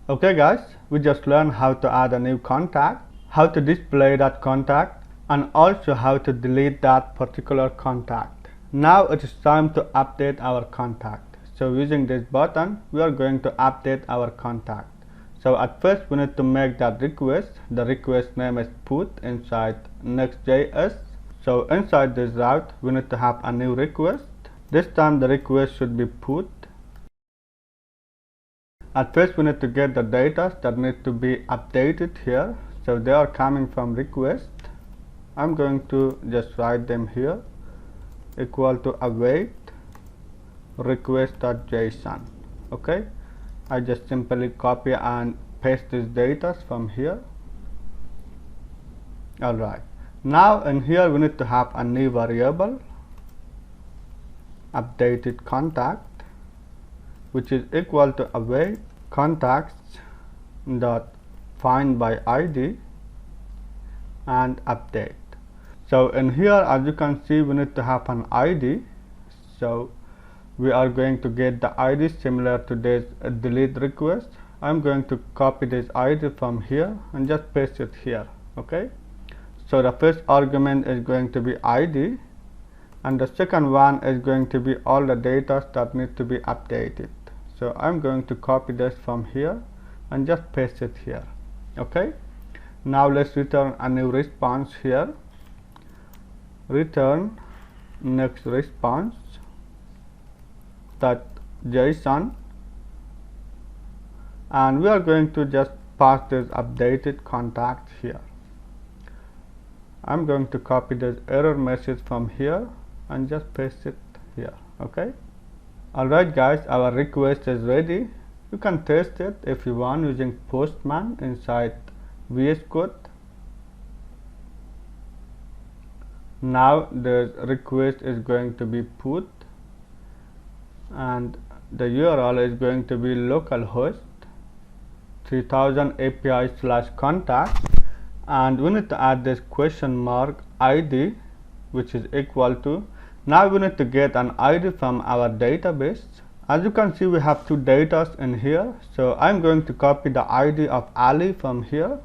Okay guys, we just learned how to add a new contact, how to display that contact, and also how to delete that particular contact. Now it is time to update our contact. So using this button, we are going to update our contact. So at first we need to make that request. The request name is put inside Next JS. So inside this route, we need to have a new request. This time the request should be put. At first we need to get the data that need to be updated here. So they are coming from request. I'm going to just write them here, equal to await request.json. Okay, I just simply copy and paste these data from here. Alright, now in here we need to have a new variable, updated contact, which is equal to await contacts dot find by id and update. So in here, as you can see, we need to have an id. So we are going to get the id similar to this delete request. I'm going to copy this id from here and just paste it here. Okay, so the first argument is going to be id, and the second one is going to be all the data that need to be updated. So I'm going to copy this from here and just paste it here. Okay, now let's return a new response here. Return next response dot json, and we are going to just pass this updated contact here. I'm going to copy this error message from here and just paste it here. Okay, alright guys, our request is ready. You can test it if you want using postman inside VS Code. Now the request is going to be put, and the URL is going to be localhost 3000 API/contact, and we need to add this question mark ID, which is equal to. Now we need to get an ID from our database. As you can see, we have two data in here. So I'm going to copy the ID of Ali from here.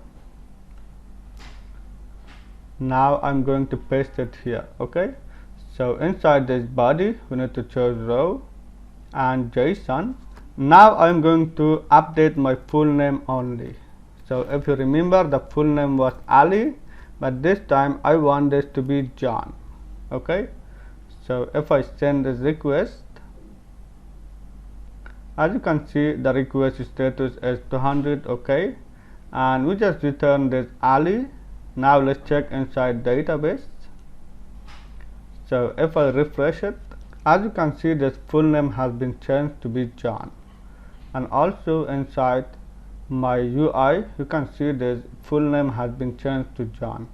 Now I'm going to paste it here. Okay, so inside this body we need to choose row and JSON. Now I'm going to update my full name only. So if you remember, the full name was Ali, but this time I want this to be John. Okay, so if I send this request, as you can see, the request status is 200. Okay, and we just return this Ali. Now let's check inside database. So if I refresh it, as you can see, this full name has been changed to be John, and also inside my UI you can see this full name has been changed to John.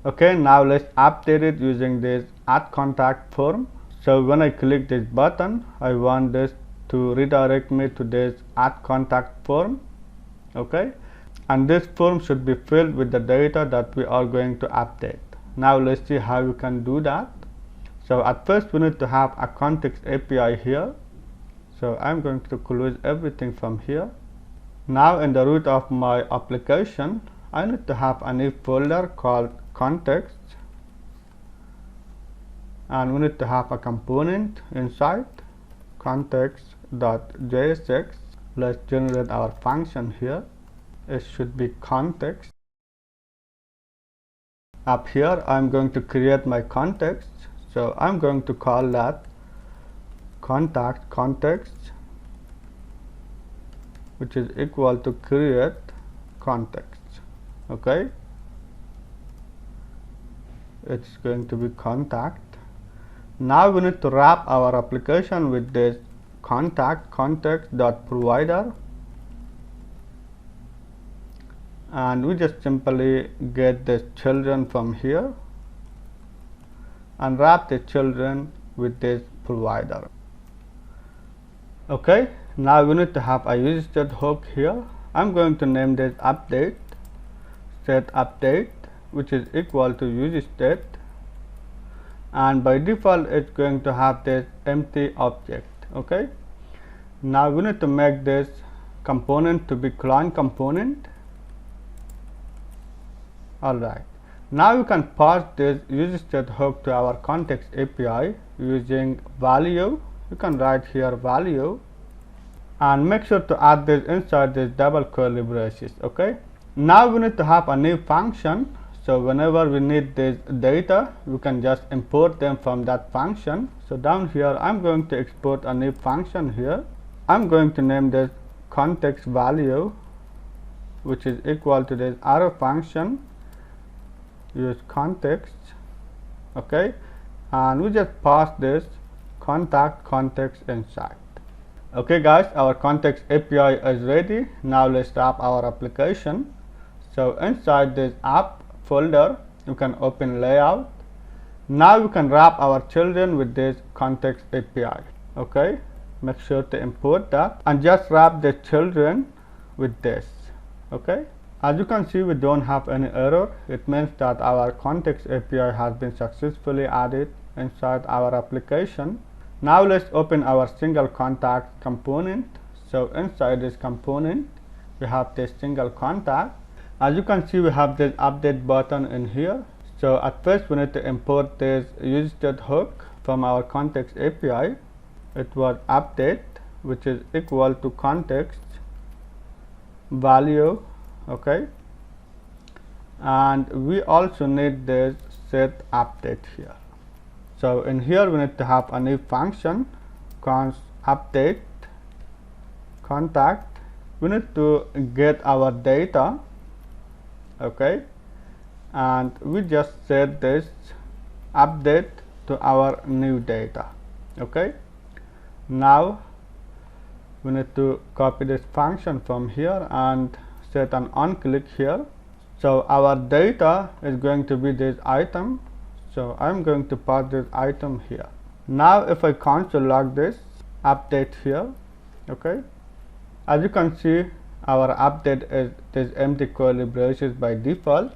Okay, now let's update it using this add contact form. So when I click this button, I want this to redirect me to this add contact form. Okay, and this form should be filled with the data that we are going to update. Now let's see how we can do that. So at first we need to have a context API here. So I'm going to close everything from here. Now in the root of my application, I need to have a new folder called context, and we need to have a component inside context.jsx. Let's generate our function here. It should be context. Up here I'm going to create my context. So I'm going to call that context, which is equal to create context. Okay, it's going to be contact. Now we need to wrap our application with this context.provider, and we just simply get the children from here and wrap the children with this provider. Okay, now we need to have a useState hook here. I'm going to name this update, set update, which is equal to useState, and by default it's going to have this empty object. Okay, now we need to make this component to be client component. Alright, now you can pass this useState hook to our context API using value. You can write here value and make sure to add this inside this double curly braces. Okay, now we need to have a new function. So whenever we need this data, we can just import them from that function. So down here, I'm going to export a new function here. I'm going to name this context value, which is equal to this arrow function. Use context. Okay, and we just pass this context inside. Okay guys, our context API is ready. Now let's wrap our application. So inside this app folder, you can open layout. Now you can wrap our children with this context API. Okay, make sure to import that and just wrap the children with this. Okay, as you can see, we don't have any error. It means that our context API has been successfully added inside our application. Now let's open our single contact component. So inside this component, we have this single contact. As you can see, we have this update button in here. So at first we need to import this useState hook from our context API. It was update, which is equal to context value. Okay, and we also need this set update here. So in here we need to have a new function, const update contact. We need to get our data. Okay, and we just set this update to our new data. Okay, now we need to copy this function from here and set an onClick here. So our data is going to be this item. So I'm going to pass this item here. Now if I console log this update here, okay, as you can see, our update is this empty curly braces by default.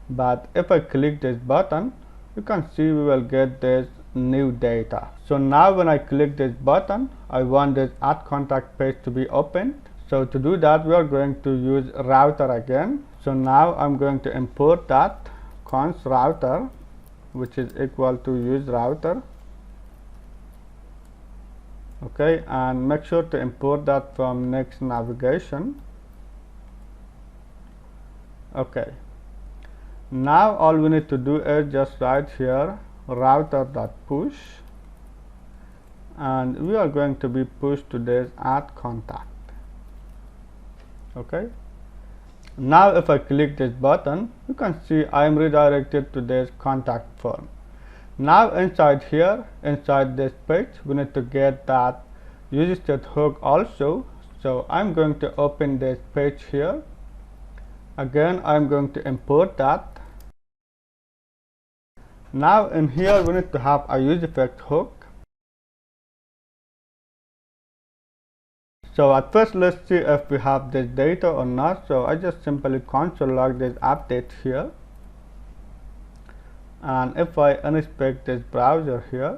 But if I click this button, you can see we will get this new data. So now when I click this button, I want this add contact page to be opened. So to do that, we are going to use router again. So now I'm going to import that const router, which is equal to use router. Okay, and make sure to import that from next navigation. Okay, now all we need to do is just write here router.push, and we are going to be pushed to this add contact. Okay, now if I click this button, you can see I am redirected to this contact form. Now inside here, inside this page, we need to get that useState hook also. So I'm going to open this page here. Again, I'm going to import that. Now in here, we need to have a useEffect hook. So at first, let's see if we have this data or not. So I just simply console log this update here. And if I inspect this browser here,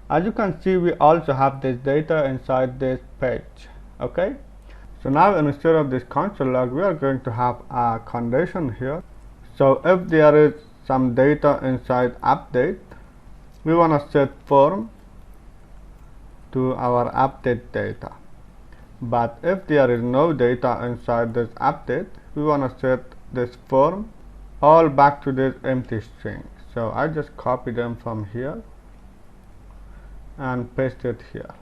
as you can see, we also have this data inside this page. Okay, so now instead of this console log, we are going to have a condition here. So if there is some data inside update, we want to set form to our update data. But if there is no data inside this update, we want to set this form all back to this empty string. So I just copy them from here and paste it here.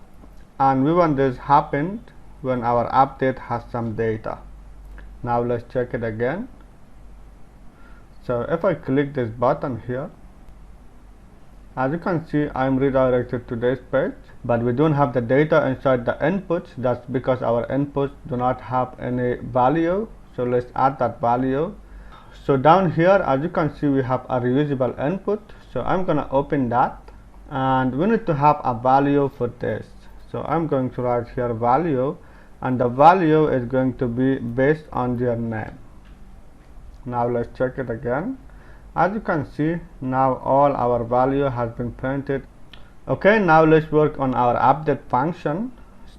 And we want this happened when our update has some data. Now let's check it again. So if I click this button here, as you can see, I am redirected to this page, but we don't have the data inside the inputs. That's because our inputs do not have any value. So let's add that value. So down here, as you can see, we have a reusable input. So I'm going to open that, and we need to have a value for this. So I'm going to write here value, and the value is going to be based on their name. Now let's check it again. As you can see, now all our value has been printed. Okay, now let's work on our update function.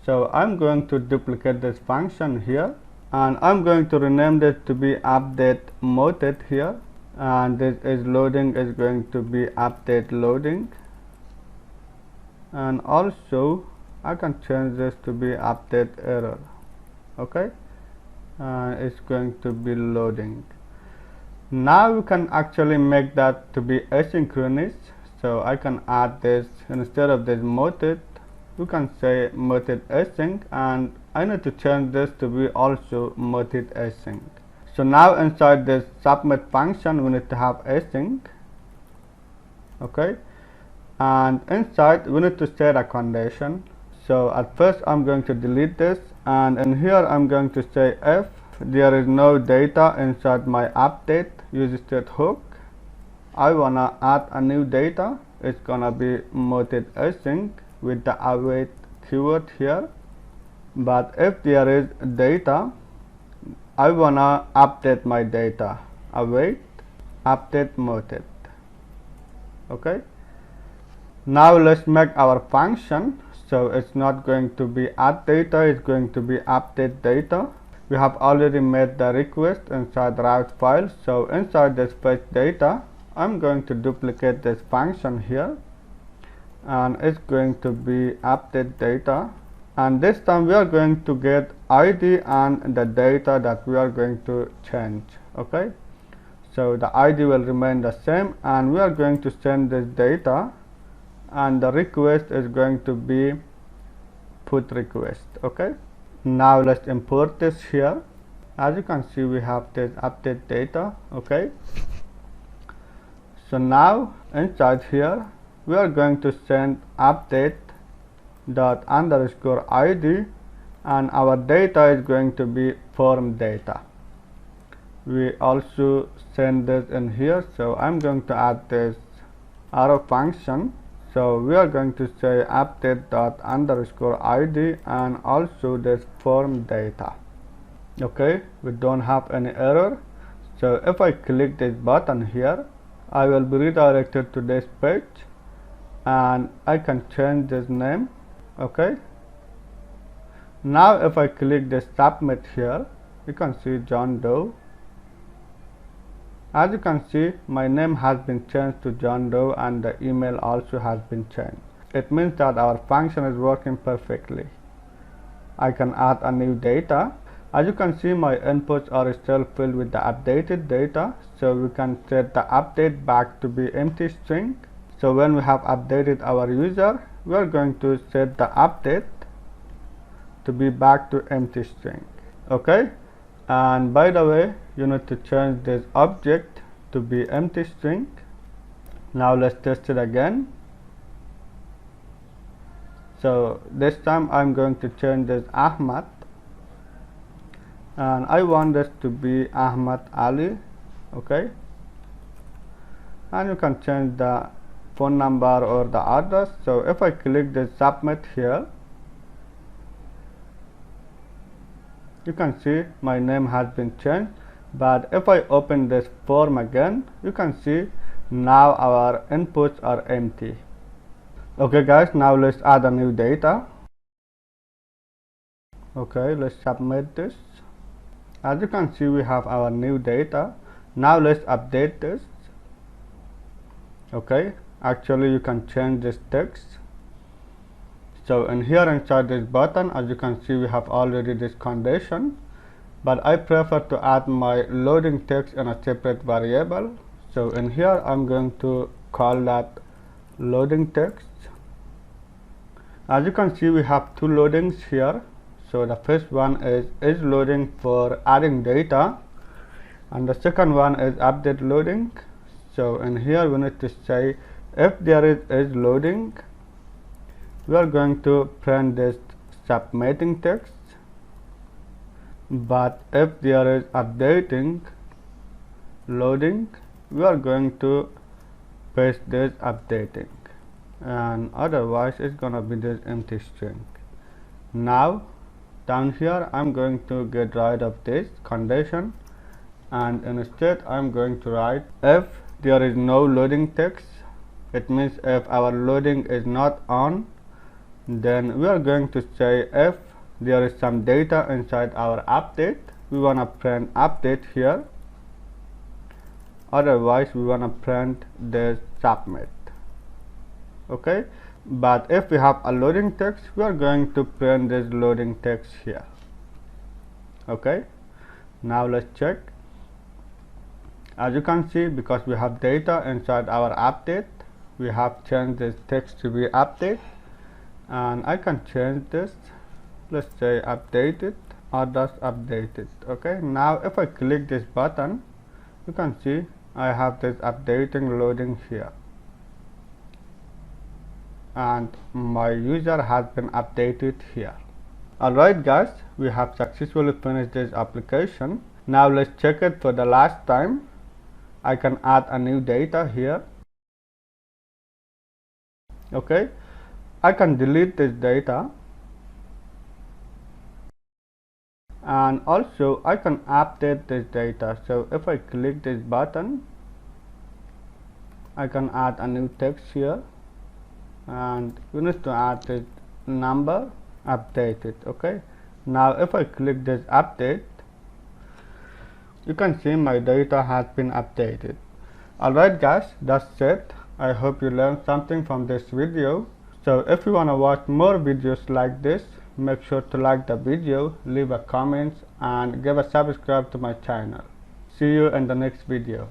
So I'm going to duplicate this function here, and I'm going to rename this to be update method here, and this is loading is going to be update loading, and also I can change this to be update error. Okay, it's going to be loading. Now we can actually make that to be asynchronous, so I can add this instead of this method. We can say method async, and I need to change this to be also method async. So now inside this submit function we need to have async. Okay, and inside we need to set a condition. So at first I'm going to delete this, and in here I'm going to say if there is no data inside my update use state hook, I wanna add a new data. It's gonna be method async with the await keyword here. But if there is data, I wanna update my data, await update method. Okay, now let's make our function. So it's not going to be add data, it's going to be update data. We have already made the request inside the route file, so inside this fetch data I'm going to duplicate this function here, and it's going to be update data, and this time we are going to get ID and the data that we are going to change. Okay, so the ID will remain the same, and we are going to send this data, and the request is going to be PUTrequest. Okay, now let's import this here. As you can see we have this update data. Okay, so now inside here we are going to send update dot underscore ID, and our data is going to be form data. We also send this in here, so I'm going to add this arrow function. So we are going to say update dot underscore ID and also this form data. Okay, we don't have any error. So if I click this button here, I will be redirected to this page, and I can change this name. Okay, now if I click this submit here, you can see John Doe. As you can see, my name has been changed to John Doe, and the email also has been changed. It means that our function is working perfectly. I can add a new data. As you can see, my inputs are still filled with the updated data, so we can set the update back to be empty string. So when we have updated our user, we are going to set the update to be back to empty string. Okay, and by the way, you need to change this object to be empty string. Now let's test it again. So this time I'm going to change this Ahmad, and I want this to be Ahmad Ali. Okay, and you can change the phone number or the address. So if I click this submit here, you can see my name has been changed. But if I open this form again, you can see now our inputs are empty. Okay guys, now let's add a new data. Okay, let's submit this. As you can see, we have our new data. Now let's update this. Okay, actually you can change this text. So in here inside this button, as you can see, we have already this condition, but I prefer to add my loading text in a separate variable. So in here I'm going to call that loading text. As you can see, we have two loadings here. So the first one is loading for adding data, and the second one is update loading. So in here we need to say if there is loading, we are going to print this submitting text, but if there is updating loading, we are going to paste this updating, and otherwise it's gonna be this empty string. Now down here I'm going to get rid of this condition, and instead I'm going to write if there is no loading text. It means if our loading is not on, Then we are going to say if there is some data inside our update, we want to print update here. Otherwise we want to print this submit. Okay, but if we have a loading text, we are going to print this loading text here. Okay, now let's check. As you can see, because we have data inside our update, we have changed this text to be update, and I can change this. Let's say updated or just updated. Okay, now if I click this button, you can see I have this updating loading here, and my user has been updated here. Alright guys, we have successfully finished this application. Now let's check it for the last time. I can add a new data here. Okay, I can delete this data, and also I can update this data. So if I click this button, I can add a new text here, and we need to add this number updated. Okay, now if I click this update, you can see my data has been updated. Alright guys, that's it. I hope you learned something from this video. So if you want to watch more videos like this, make sure to like the video, leave a comment, and give a subscribe to my channel. See you in the next video.